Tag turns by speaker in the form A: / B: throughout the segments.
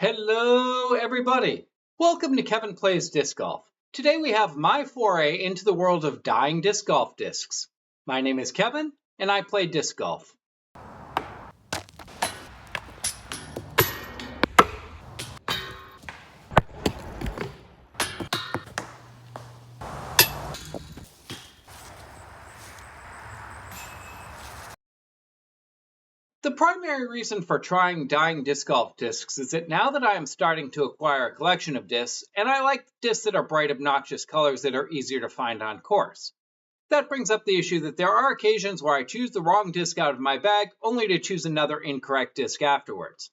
A: Hello, everybody. Welcome to Kevin Plays Disc Golf. Today we have my foray into the world of dyeing disc golf discs. My name is Kevin, and I play disc golf. The primary reason for trying dyeing disc golf discs is that now that I am starting to acquire a collection of discs, and I like discs that are bright, obnoxious colors that are easier to find on course. That brings up the issue that there are occasions where I choose the wrong disc out of my bag, only to choose another incorrect disc afterwards.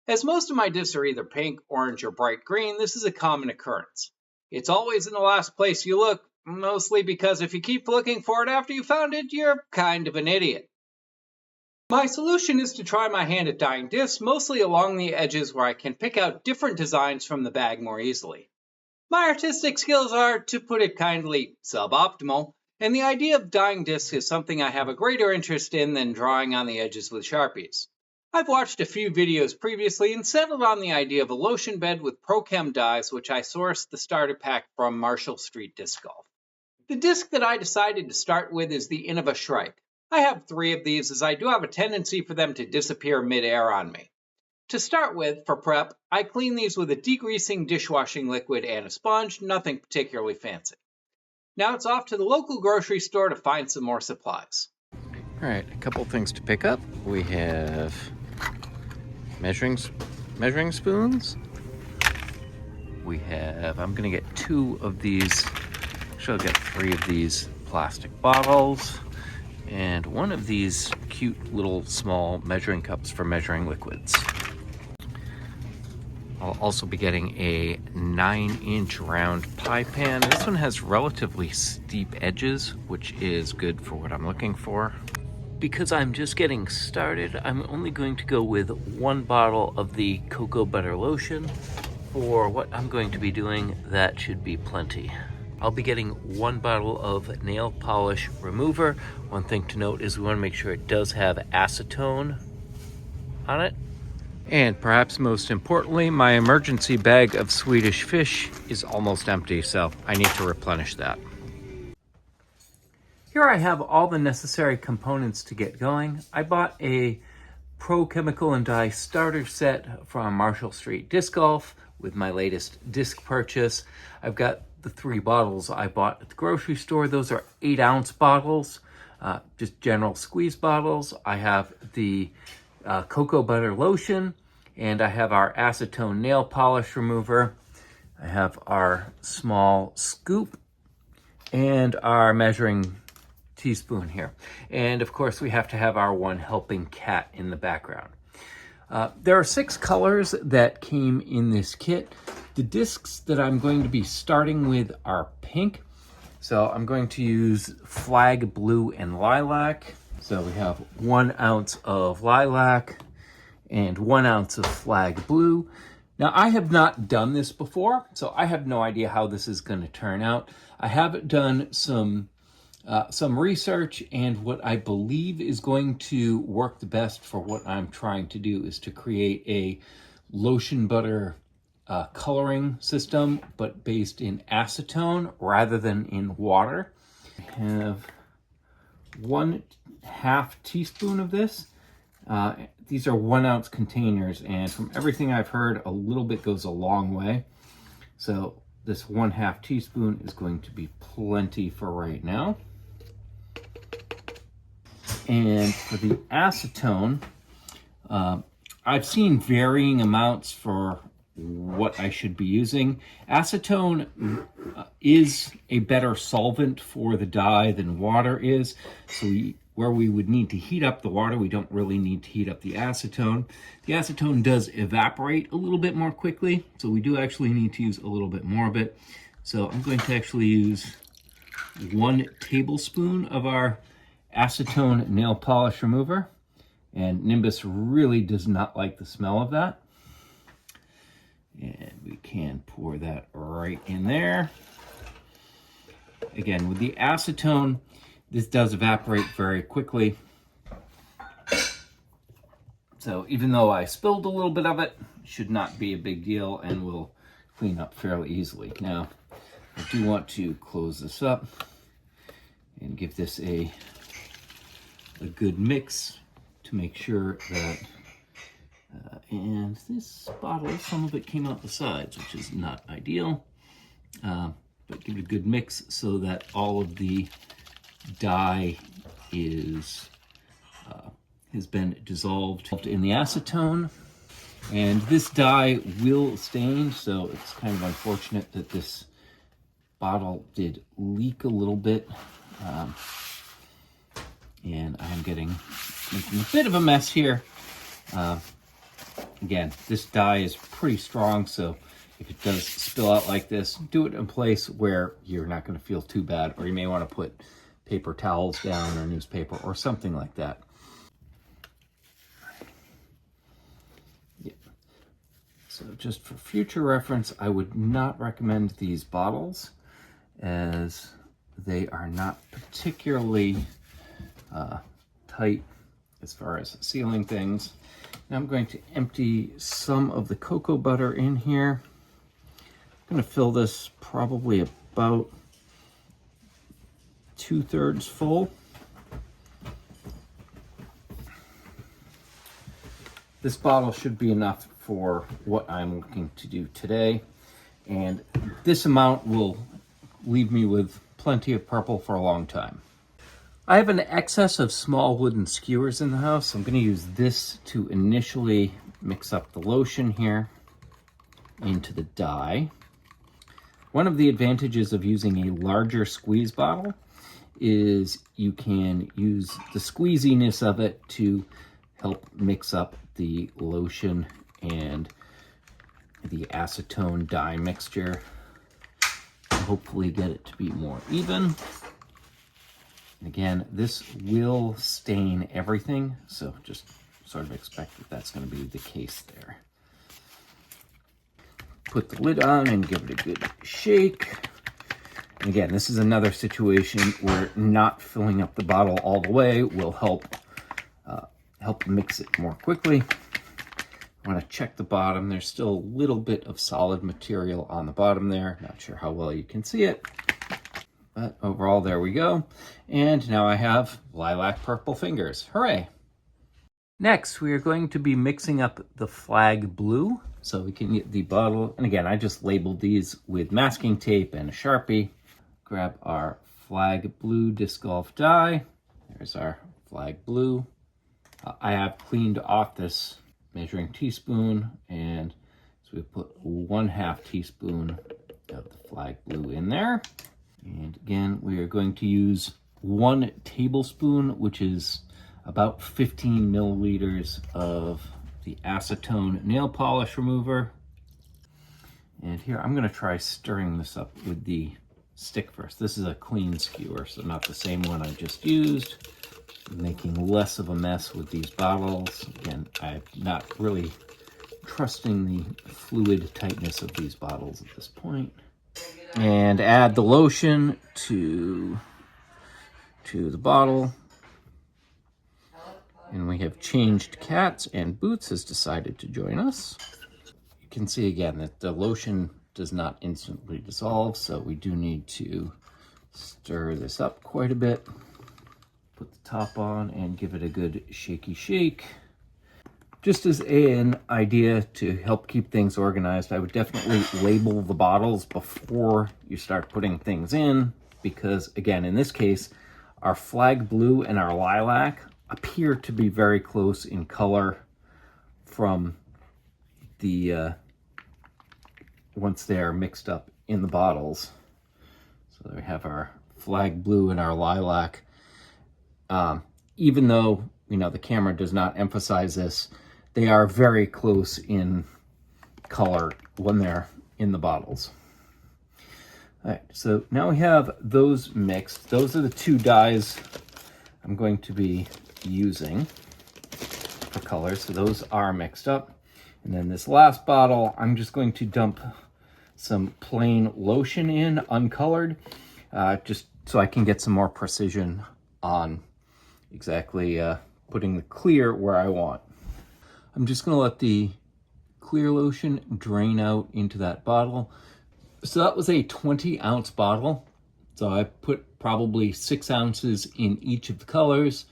A: As most of my discs are either pink, orange, or bright green, this is a common occurrence. It's always in the last place you look, mostly because if you keep looking for it after you found it, you're kind of an idiot. My solution is to try my hand at dyeing discs, mostly along the edges where I can pick out different designs from the bag more easily. My artistic skills are, to put it kindly, suboptimal, and the idea of dyeing discs is something I have a greater interest in than drawing on the edges with Sharpies. I've watched a few videos previously and settled on the idea of a lotion bed with Pro-Chem dyes, which I sourced the starter pack from Marshall Street Disc Golf. The disc that I decided to start with is the Innova Shrike. I have 3 of these as I do have a tendency for them to disappear mid-air on me. To start with, for prep, I clean these with a degreasing dishwashing liquid and a sponge, nothing particularly fancy. Now it's off to the local grocery store to find some more supplies.
B: All right, a couple things to pick up. We have measuring spoons. We have, I'm gonna get 2 of these, actually I'll get 3 of these plastic bottles, and 1 of these cute little small measuring cups for measuring liquids. I'll also be getting a 9-inch round pie pan. This one has relatively steep edges, which is good for what I'm looking for. Because I'm just getting started, I'm only going to go with 1 bottle of the cocoa butter lotion. For what I'm going to be doing, that should be plenty. I'll be getting 1 bottle of nail polish remover. One thing to note is we want to make sure it does have acetone on it. And perhaps most importantly, my emergency bag of Swedish fish is almost empty, so I need to replenish that. Here I have all the necessary components to get going. I bought a Pro Chemical and Dye starter set from Marshall Street Disc Golf with my latest disc purchase. I've got the 3 bottles I bought at the grocery store. Those are 8-ounce bottles, just general squeeze bottles. I have the cocoa butter lotion, and I have our acetone nail polish remover. I have our small scoop and our measuring teaspoon here. And of course we have to have our 1 helping cat in the background. There are 6 colors that came in this kit. The discs that I'm going to be starting with are pink. So I'm going to use flag blue and lilac. So we have 1 ounce of lilac and 1 ounce of flag blue. Now I have not done this before, so I have no idea how this is going to turn out. I have done some research, and what I believe is going to work the best for what I'm trying to do is to create a lotion butter coloring system, but based in acetone rather than in water. I have 1/2 teaspoon of this. These are 1 ounce containers, and from everything I've heard, a little bit goes a long way. So this 1/2 teaspoon is going to be plenty for right now. And for the acetone, I've seen varying amounts for what I should be using. Acetone is a better solvent for the dye than water is. So where we would need to heat up the water, we don't really need to heat up the acetone. The acetone does evaporate a little bit more quickly, so we do actually need to use a little bit more of it. So I'm going to actually use 1 tablespoon of our acetone nail polish remover. And Nimbus really does not like the smell of that. And we can pour that right in there. Again, with the acetone, this does evaporate very quickly. So even though I spilled a little bit of it, should not be a big deal and will clean up fairly easily. Now, I do want to close this up and give this a good mix to make sure that, and this bottle, some of it came out the sides, which is not ideal, but give it a good mix so that all of the dye has been dissolved in the acetone. And this dye will stain, so it's kind of unfortunate that this bottle did leak a little bit. And I'm making a bit of a mess here. Again, this dye is pretty strong, so if it does spill out like this, do it in a place where you're not going to feel too bad, or you may want to put paper towels down or newspaper or something like that. Yeah. So just for future reference, I would not recommend these bottles as they are not particularly tight as far as sealing things. Now I'm going to empty some of the cocoa butter in here. I'm going to fill this probably about 2/3 full. This bottle should be enough for what I'm looking to do today, and this amount will leave me with plenty of purple for a long time. I have an excess of small wooden skewers in the house, so I'm going to use this to initially mix up the lotion here into the dye. One of the advantages of using a larger squeeze bottle is you can use the squeeziness of it to help mix up the lotion and the acetone dye mixture, and hopefully get it to be more even. And again, this will stain everything, so just sort of expect that that's going to be the case there. Put the lid on and give it a good shake. And again, this is another situation where not filling up the bottle all the way will help mix it more quickly. I want to check the bottom. There's still a little bit of solid material on the bottom there. Not sure how well you can see it, but overall, there we go. And now I have lilac purple fingers. Hooray! Next, we are going to be mixing up the flag blue. So we can get the bottle, and again, I just labeled these with masking tape and a Sharpie. Grab our flag blue disc golf dye. There's our flag blue. I have cleaned off this measuring teaspoon, and so we put 1/2 teaspoon of the flag blue in there. And again, we are going to use 1 tablespoon, which is about 15 milliliters of the acetone nail polish remover. And here, I'm going to try stirring this up with the stick first. This is a clean skewer, so not the same one I just used. Making less of a mess with these bottles. Again, I'm not really trusting the fluid tightness of these bottles at this point. And add the lotion to the bottle. And we have changed cats, and Boots has decided to join us. You can see again that the lotion does not instantly dissolve, so we do need to stir this up quite a bit. Put the top on and give it a good shaky shake. Just as an idea to help keep things organized, I would definitely label the bottles before you start putting things in, because again, in this case, our flag blue and our lilac appear to be very close in color from the once they are mixed up in the bottles. So there we have our flag blue and our lilac. Even though, you know, the camera does not emphasize this, they are very close in color when they're in the bottles. All right, so now we have those mixed. Those are the 2 dyes I'm going to be using for colors. So those are mixed up. And then this last bottle, I'm just going to dump some plain lotion in, uncolored, just so I can get some more precision on exactly putting the clear where I want. I'm just going to let the clear lotion drain out into that bottle. So that was a 20-ounce bottle. So I put probably 6 ounces in each of the colors.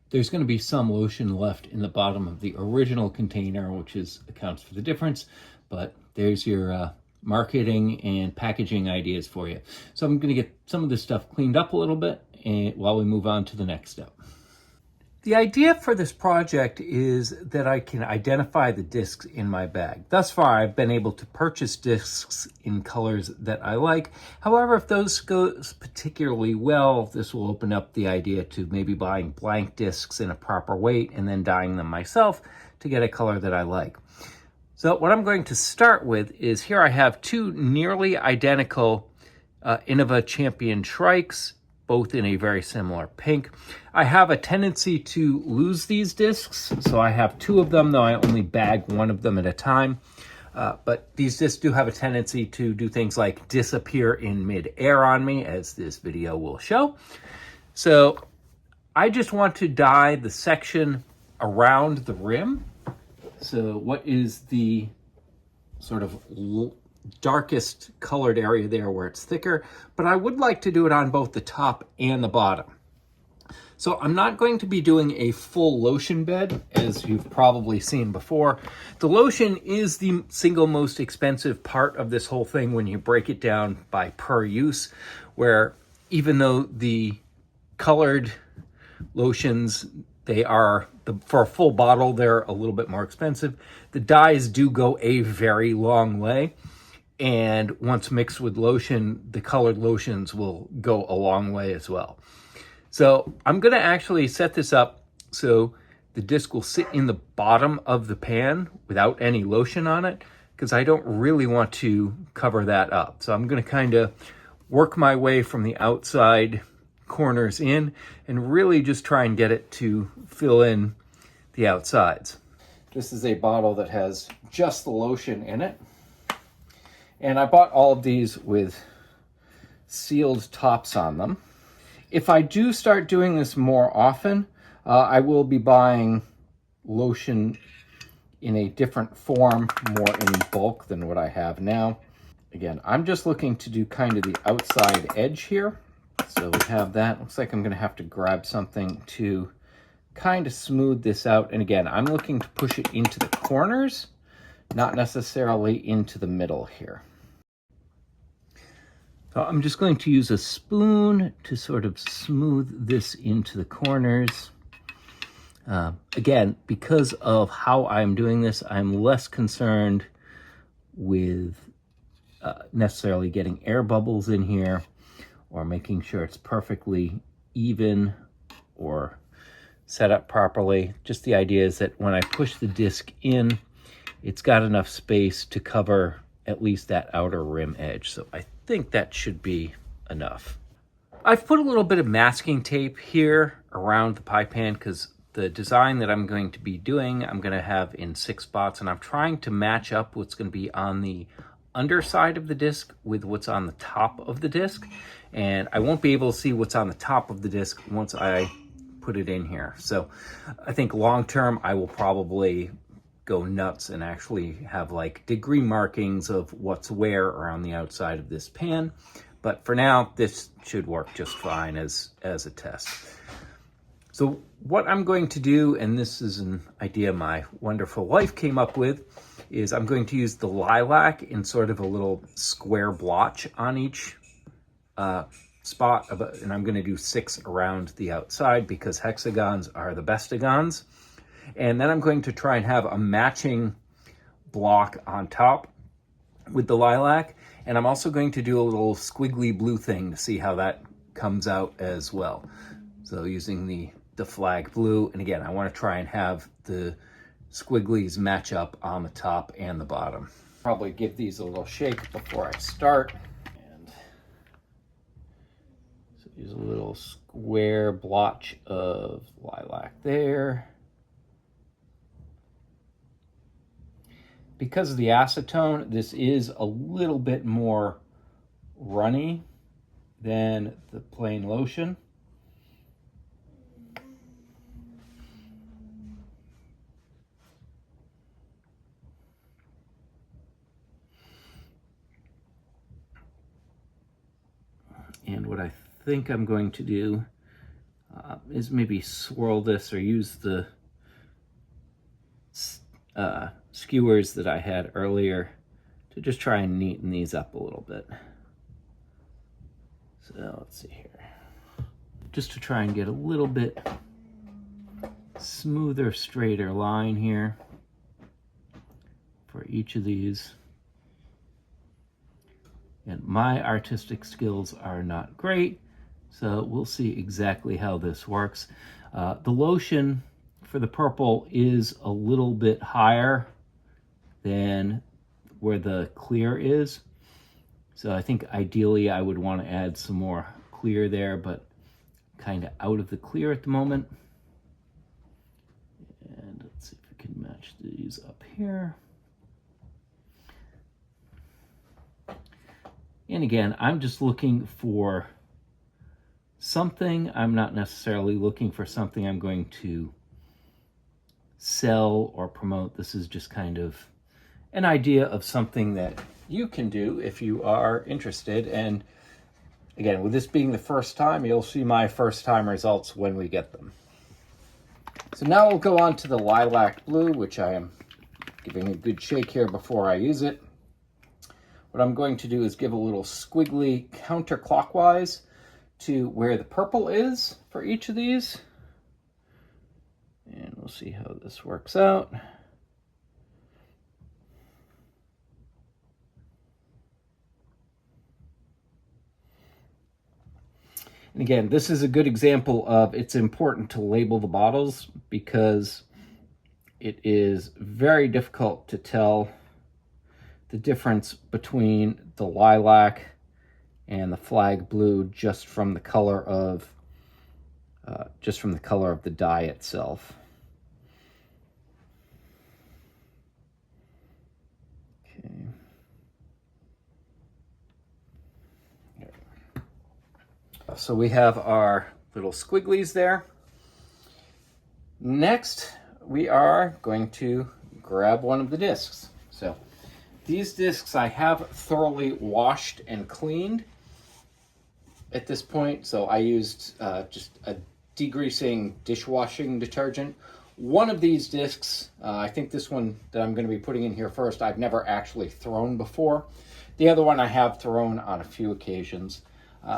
B: There's going to be some lotion left in the bottom of the original container, which accounts for the difference. But there's your marketing and packaging ideas for you. So I'm going to get some of this stuff cleaned up a little bit while we move on to the next step. The idea for this project is that I can identify the discs in my bag. Thus far, I've been able to purchase discs in colors that I like. However, if those goes particularly well, this will open up the idea to maybe buying blank discs in a proper weight and then dyeing them myself to get a color that I like. So what I'm going to start with is here I have 2 nearly identical Innova Champion Shrikes, both in a very similar pink. I have a tendency to lose these discs, so I have 2 of them, though I only bag 1 of them at a time. But these discs do have a tendency to do things like disappear in mid-air on me, as this video will show. So I just want to dye the section around the rim. So what is the sort of darkest colored area there where it's thicker, but I would like to do it on both the top and the bottom. So I'm not going to be doing a full lotion bed, as you've probably seen before. The lotion is the single most expensive part of this whole thing when you break it down by per use, where even though the colored lotions, for a full bottle, they're a little bit more expensive. The dyes do go a very long way. And once mixed with lotion, the colored lotions will go a long way as well. So I'm going to actually set this up so the disc will sit in the bottom of the pan without any lotion on it, because I don't really want to cover that up. So I'm going to kind of work my way from the outside corners in and really just try and get it to fill in the outsides. This is a bottle that has just the lotion in it. And I bought all of these with sealed tops on them. If I do start doing this more often, I will be buying lotion in a different form, more in bulk than what I have now. Again, I'm just looking to do kind of the outside edge here. So we have that. Looks like I'm going to have to grab something to kind of smooth this out. And again, I'm looking to push it into the corners, not necessarily into the middle here. So I'm just going to use a spoon to sort of smooth this into the corners. Again, because of how I'm doing this, I'm less concerned with necessarily getting air bubbles in here or making sure it's perfectly even or set up properly. Just the idea is that when I push the disc in, it's got enough space to cover at least that outer rim edge. So I think that should be enough. I've put a little bit of masking tape here around the pie pan because the design that I'm going to be doing, I'm going to have in 6 spots, and I'm trying to match up what's going to be on the underside of the disc with what's on the top of the disc. And I won't be able to see what's on the top of the disc once I put it in here. So I think long term, I will probably go nuts and actually have like degree markings of what's where around the outside of this pan. But for now, this should work just fine as a test. So what I'm going to do, and this is an idea my wonderful wife came up with, is I'm going to use the lilac in sort of a little square blotch on each spot, and I'm going to do 6 around the outside because hexagons are the bestagons. And then I'm going to try and have a matching block on top with the lilac. And I'm also going to do a little squiggly blue thing to see how that comes out as well. So using the flag blue. And again, I want to try and have the squigglies match up on the top and the bottom. Probably give these a little shake before I start. And so use a little square blotch of lilac there. Because of the acetone, this is a little bit more runny than the plain lotion. And what I think I'm going to do is maybe swirl this or use the skewers that I had earlier to just try and neaten these up a little bit. So let's see here. Just to try and get a little bit smoother, straighter line here for each of these. And my artistic skills are not great, so we'll see exactly how this works. The lotion for the purple is a little bit higher than where the clear is. So I think ideally I would want to add some more clear there, but kind of out of the clear at the moment. And let's see if we can match these up here. And again, I'm just looking for something. I'm not necessarily looking for something I'm going to sell or promote. This is just kind of an idea of something that you can do if you are interested. And again, with this being the first time, you'll see my first time results when we get them. So now we'll go on to the lilac blue, which I am giving a good shake here before I use it. What I'm going to do is give a little squiggly counterclockwise to where the purple is for each of these. And we'll see how this works out. And again, this is a good example of it's important to label the bottles because it is very difficult to tell the difference between the lilac and the flag blue just from the color of the dye itself. Okay. So we have our little squigglies there. Next, we are going to grab one of the discs. So these discs I have thoroughly washed and cleaned at this point. So I used just a degreasing dishwashing detergent. One of these discs, I think this one that I'm going to be putting in here first, I've never actually thrown before. The other one I have thrown on a few occasions.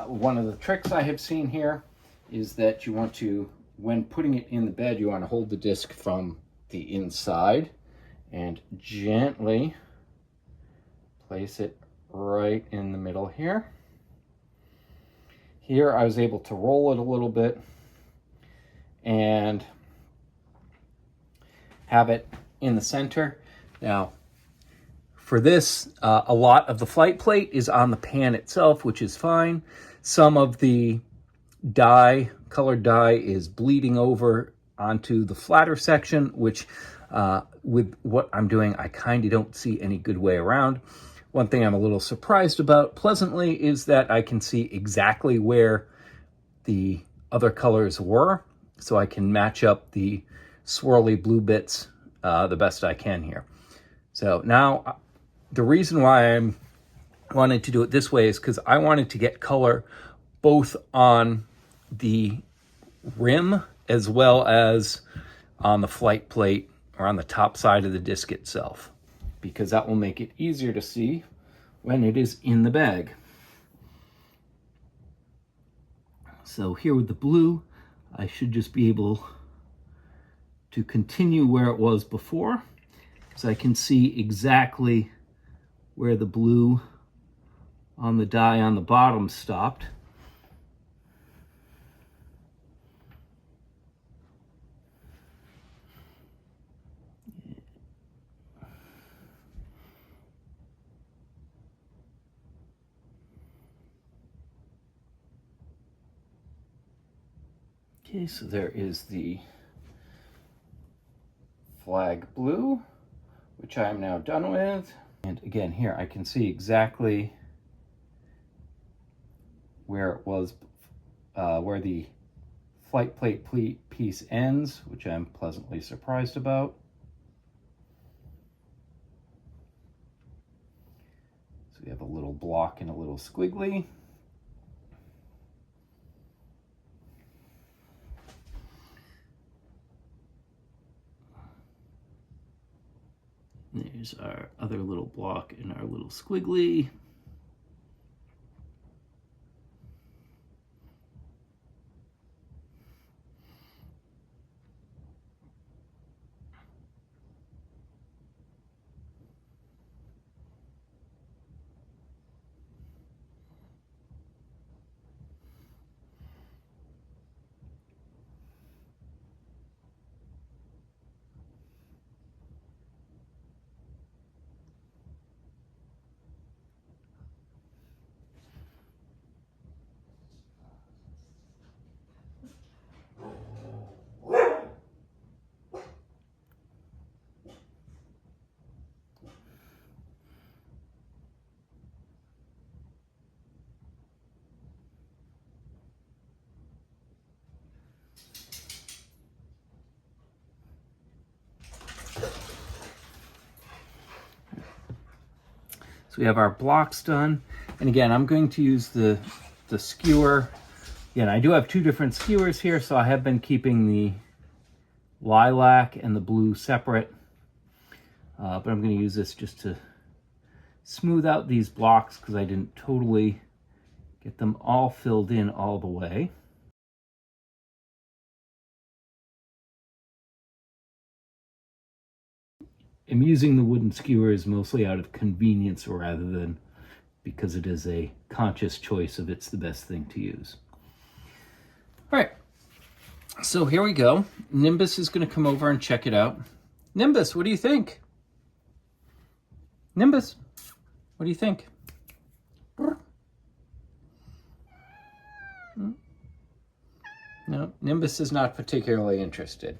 B: One of the tricks I have seen here is that you want to, when putting it in the bed, you want to hold the disc from the inside and gently place it right in the middle here. Here I was able to roll it a little bit and have it in the center. Now, for this, a lot of the flight plate is on the pan itself, which is fine. Some of the dye, colored dye, is bleeding over onto the flatter section, which with what I'm doing, I kind of don't see any good way around. One thing I'm a little surprised about pleasantly is that I can see exactly where the other colors were, so I can match up the swirly blue bits the best I can here. So now the reason why I'm wanting to do it this way is because I wanted to get color both on the rim as well as on the flight plate or on the top side of the disc itself, because that will make it easier to see when it is in the bag. So here with the blue, I should just be able to continue where it was before, because I can see exactly where the blue on the dye on the bottom stopped. Okay, so there is the flag blue, which I am now done with. And again, here I can see exactly where it was, where the flight plate piece ends, which I'm pleasantly surprised about. So we have a little block and a little squiggly. Here's our other little block and our little squiggly. So we have our blocks done. And again, I'm going to use the skewer. Again, I do have two different skewers here, so I have been keeping the lilac and the blue separate. But I'm going to use this just to smooth out these blocks because I didn't totally get them all filled in all the way. I'm using the wooden skewers mostly out of convenience rather than because it is a conscious choice of it's the best thing to use. All right, so here we go. Nimbus is going to come over and check it out. Nimbus, what do you think? Nimbus, what do you think? No, Nimbus is not particularly interested.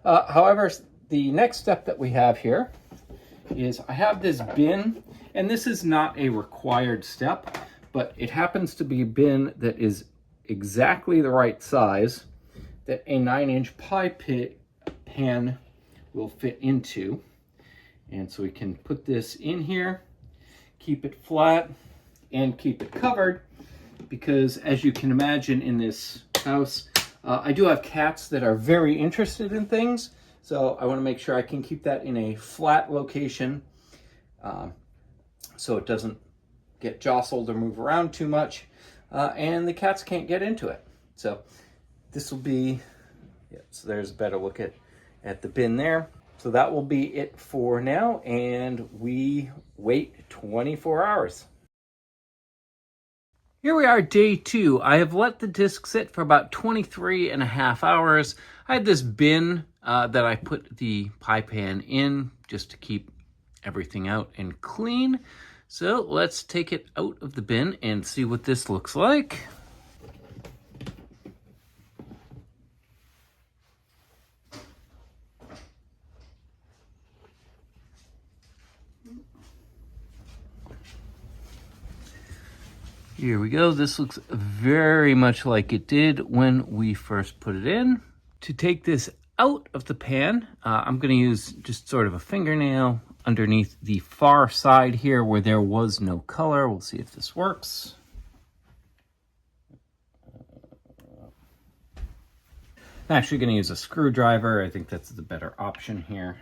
B: However, the next step that we have here is I have this bin, and this is not a required step, but it happens to be a bin that is exactly the right size that a 9-inch pie pan will fit into. And so we can put this in here, keep it flat, and keep it covered, because as you can imagine in this house, I do have cats that are very interested in things. So I want to make sure I can keep that in a flat location so it doesn't get jostled or move around too much, and the cats can't get into it. So this will be, so there's a better look at the bin there. So that will be it for now, and we wait 24 hours. Here we are, day 2. I have let the disc sit for about 23.5 hours. I had this bin that I put the pie pan in just to keep everything out and clean. So let's take it out of the bin and see what this looks like. Here we go. This looks very much like it did when we first put it in. To take this out of the pan, I'm going to use just sort of a fingernail underneath the far side here where there was no color. We'll see if this works. I'm actually going to use a screwdriver. I think that's the better option here.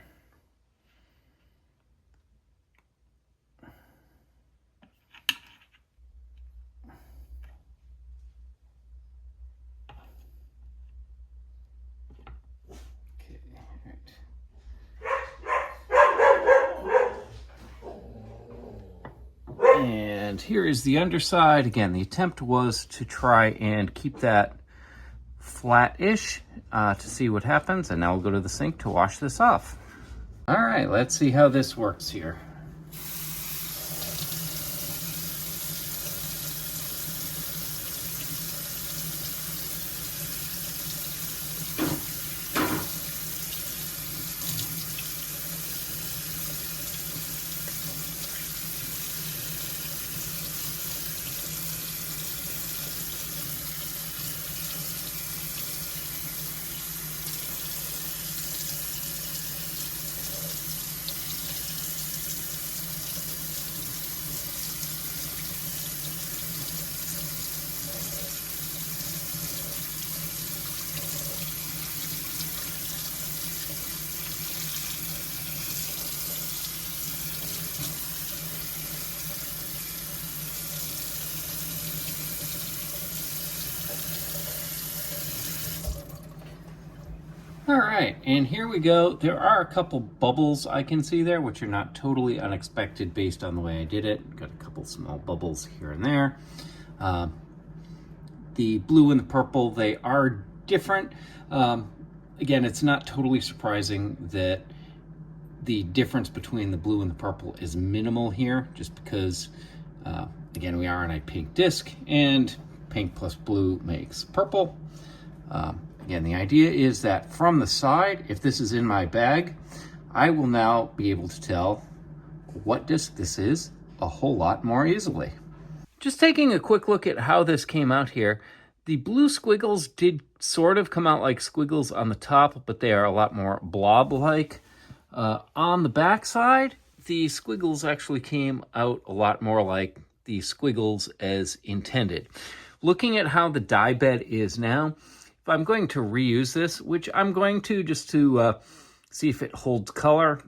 B: And here is the underside. Again, the attempt was to try and keep that flat-ish to see what happens. And now we'll go to the sink to wash this off. All right, let's see how this works here. All right, and here we go. There are a couple bubbles I can see there, which are not totally unexpected based on the way I did it. Got a couple small bubbles here and there. The blue and the purple, they are different. Again, it's not totally surprising that the difference between the blue and the purple is minimal here, just because, again, we are on a pink disc, and pink plus blue makes purple. Again, the idea is that from the side, if this is in my bag, I will now be able to tell what disc this is a whole lot more easily. Just taking a quick look at how this came out here, the blue squiggles did sort of come out like squiggles on the top, but they are a lot more blob-like. On the back side, the squiggles actually came out a lot more like the squiggles as intended. Looking at how the dye bed is now, if I'm going to reuse this, which I'm going to just to see if it holds color,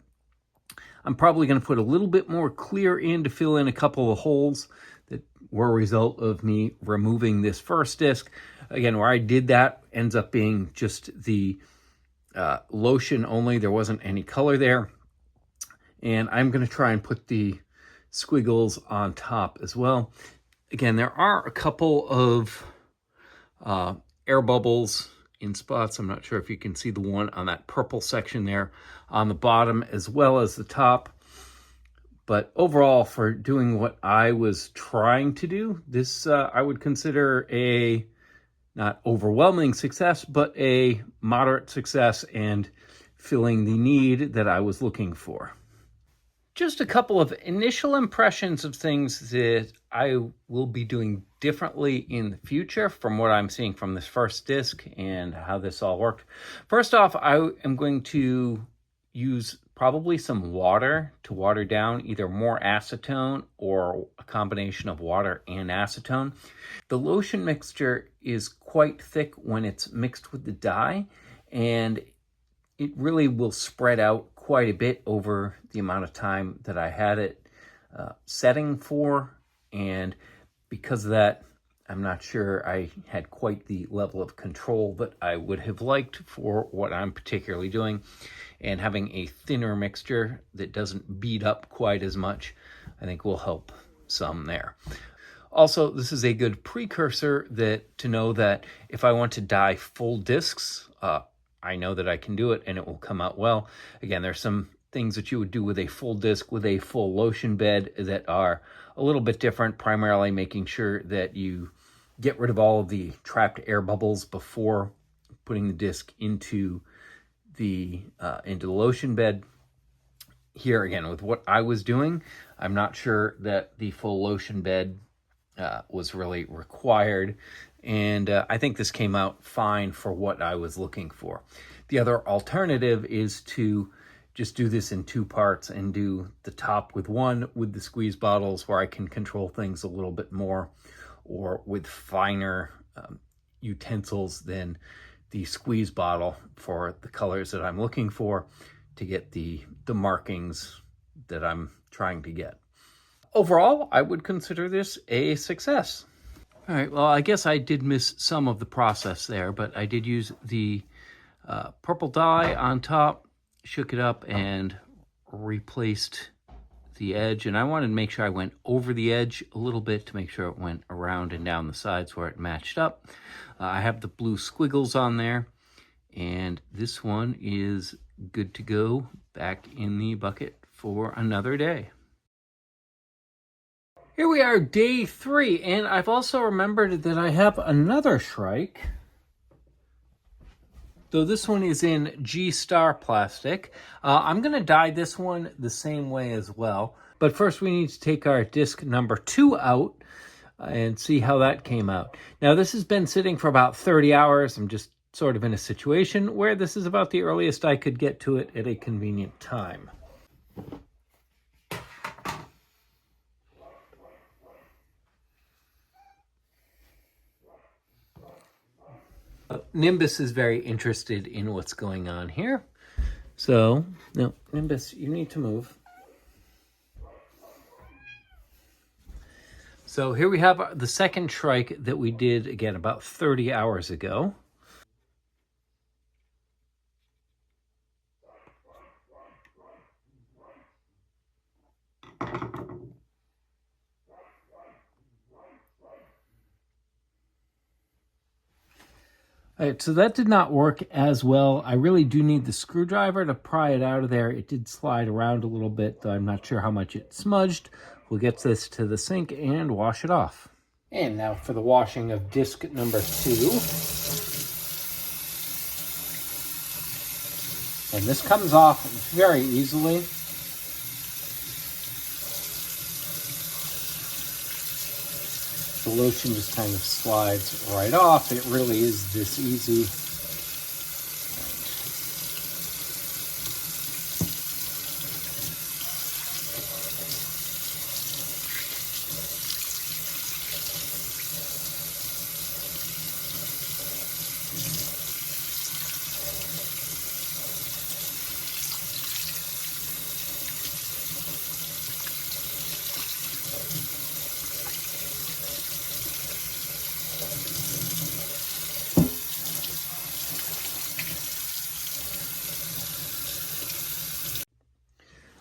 B: I'm probably going to put a little bit more clear in to fill in a couple of holes that were a result of me removing this first disc. Again, where I did that ends up being just the lotion only. There wasn't any color there. And I'm going to try and put the squiggles on top as well. Again, there are a couple of air bubbles in spots. I'm not sure if you can see the one on that purple section there on the bottom as well as the top. But overall, for doing what I was trying to do, this I would consider a not overwhelming success, but a moderate success and filling the need that I was looking for. Just a couple of initial impressions of things that I will be doing differently in the future from what I'm seeing from this first disc and how this all worked. First off, I am going to use probably some water to water down either more acetone or a combination of water and acetone. The lotion mixture is quite thick when it's mixed with the dye, and it really will spread out quite a bit over the amount of time that I had it setting for. And because of that, I'm not sure I had quite the level of control that I would have liked for what I'm particularly doing. And having a thinner mixture that doesn't beat up quite as much, I think will help some there. Also, this is a good precursor to know that if I want to dye full discs, I know that I can do it and it will come out well. Again, there's some things that you would do with a full disc with a full lotion bed that are a little bit different, primarily making sure that you get rid of all of the trapped air bubbles before putting the disc into the lotion bed. Here again, with what I was doing, I'm not sure that the full lotion bed was really required, and I think this came out fine for what I was looking for. The other alternative is to just do this in two parts and do the top with one with the squeeze bottles where I can control things a little bit more, or with finer utensils than the squeeze bottle for the colors that I'm looking for to get the markings that I'm trying to get. Overall, I would consider this a success. All right, well, I guess I did miss some of the process there, but I did use the purple dye on top, shook it up, and replaced the edge. And I wanted to make sure I went over the edge a little bit to make sure it went around and down the sides where it matched up. I have the blue squiggles on there, and this one is good to go back in the bucket for another day. Here we are, day 3, and I've also remembered that I have another Shrike, though this one is in G-Star plastic. I'm going to dye this one the same way as well, but first we need to take our disc number 2 out and see how that came out. Now, this has been sitting for about 30 hours. I'm just sort of in a situation where this is about the earliest I could get to it at a convenient time. Nimbus is very interested in what's going on here. So, no, Nimbus, you need to move. So here we have the second Shrike that we did, again, about 30 hours ago. All right, so that did not work as well. I really do need the screwdriver to pry it out of there. It did slide around a little bit, though I'm not sure how much it smudged. We'll get this to the sink and wash it off. And now for the washing of disc number 2. And this comes off very easily. The lotion just kind of slides right off. It really is this easy.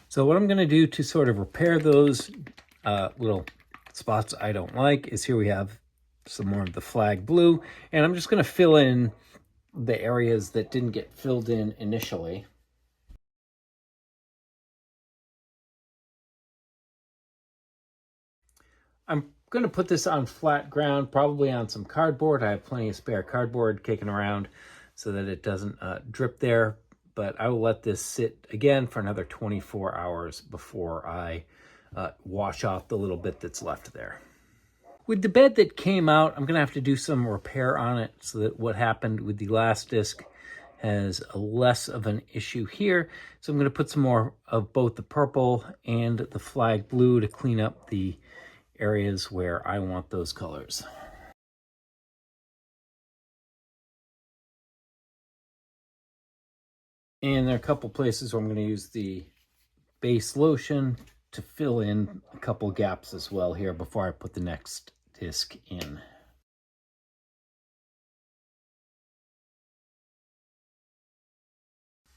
B: So what I'm going to do to sort of repair those little spots I don't like is here we have some more of the flag blue, and I'm just going to fill in the areas that didn't get filled in initially. I'm going to put this on flat ground, probably on some cardboard. I have plenty of spare cardboard kicking around so that it doesn't drip there. But I will let this sit again for another 24 hours before I wash off the little bit that's left there. With the bed that came out, I'm going to have to do some repair on it so that what happened with the last disc has less of an issue here. So I'm going to put some more of both the purple and the flag blue to clean up the areas where I want those colors. And there are a couple places where I'm going to use the base lotion to fill in a couple gaps as well here before I put the next disc in.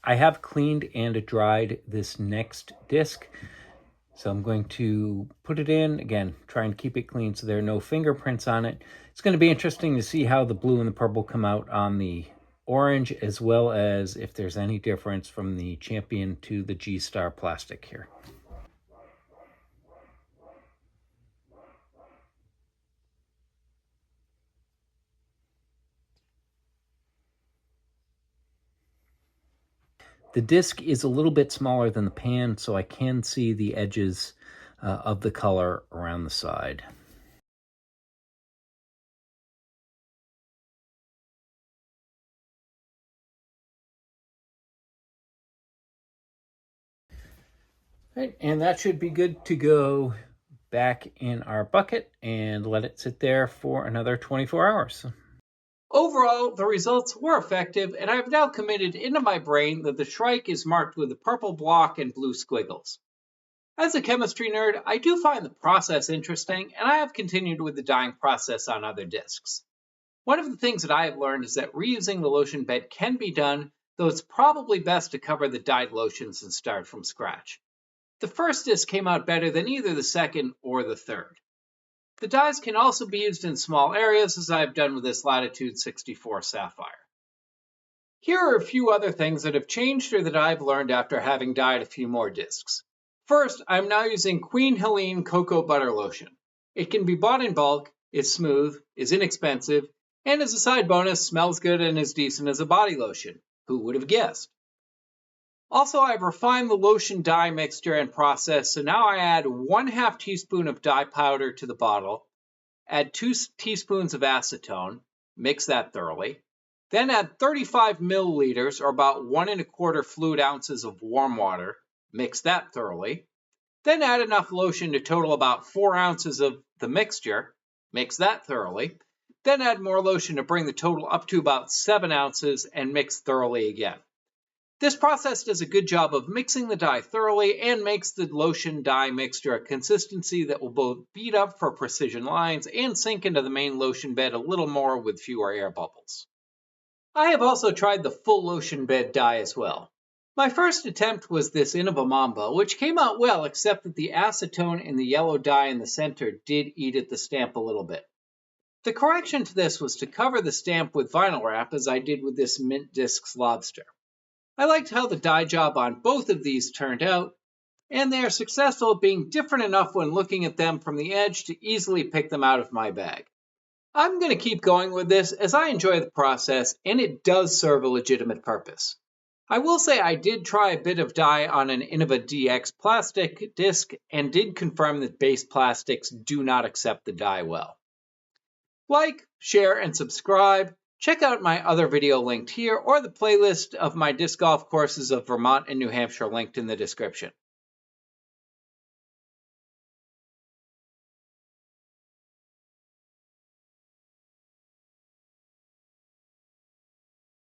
B: I have cleaned and dried this next disc. So I'm going to put it in, again, try and keep it clean so there are no fingerprints on it. It's going to be interesting to see how the blue and the purple come out on the orange, as well as if there's any difference from the Champion to the G-Star plastic here. The disc is a little bit smaller than the pan, so I can see the edges of the color around the side. Right, and that should be good to go back in our bucket and let it sit there for another 24 hours.
A: Overall, the results were effective, and I have now committed into my brain that the shrike is marked with a purple block and blue squiggles. As a chemistry nerd, I do find the process interesting, and I have continued with the dyeing process on other discs. One of the things that I have learned is that reusing the lotion bed can be done, though it's probably best to cover the dyed lotions and start from scratch. The first disc came out better than either the second or the third. The dyes can also be used in small areas, as I have done with this Latitude 64 Sapphire. Here are a few other things that have changed or that I've learned after having dyed a few more discs. First, I'm now using Queen Helene Cocoa Butter Lotion. It can be bought in bulk, is smooth, is inexpensive, and as a side bonus, smells good and is decent as a body lotion. Who would have guessed? Also, I've refined the lotion dye mixture and process, so now I add 1/2 teaspoon of dye powder to the bottle, add 2 teaspoons of acetone, mix that thoroughly, then add 35 milliliters or about 1 1/4 fluid ounces of warm water, mix that thoroughly, then add enough lotion to total about 4 ounces of the mixture, mix that thoroughly, then add more lotion to bring the total up to about 7 ounces and mix thoroughly again. This process does a good job of mixing the dye thoroughly and makes the lotion dye mixture a consistency that will both beat up for precision lines and sink into the main lotion bed a little more with fewer air bubbles. I have also tried the full lotion bed dye as well. My first attempt was this Innova Mamba, which came out well except that the acetone and the yellow dye in the center did eat at the stamp a little bit. The correction to this was to cover the stamp with vinyl wrap as I did with this Mint Discs lobster. I liked how the dye job on both of these turned out, and they are successful at being different enough when looking at them from the edge to easily pick them out of my bag. I'm going to keep going with this as I enjoy the process and it does serve a legitimate purpose. I will say I did try a bit of dye on an Innova DX plastic disc and did confirm that base plastics do not accept the dye well. Like, share, and subscribe. Check out my other video linked here or the playlist of my disc golf courses of Vermont and New Hampshire linked in the description.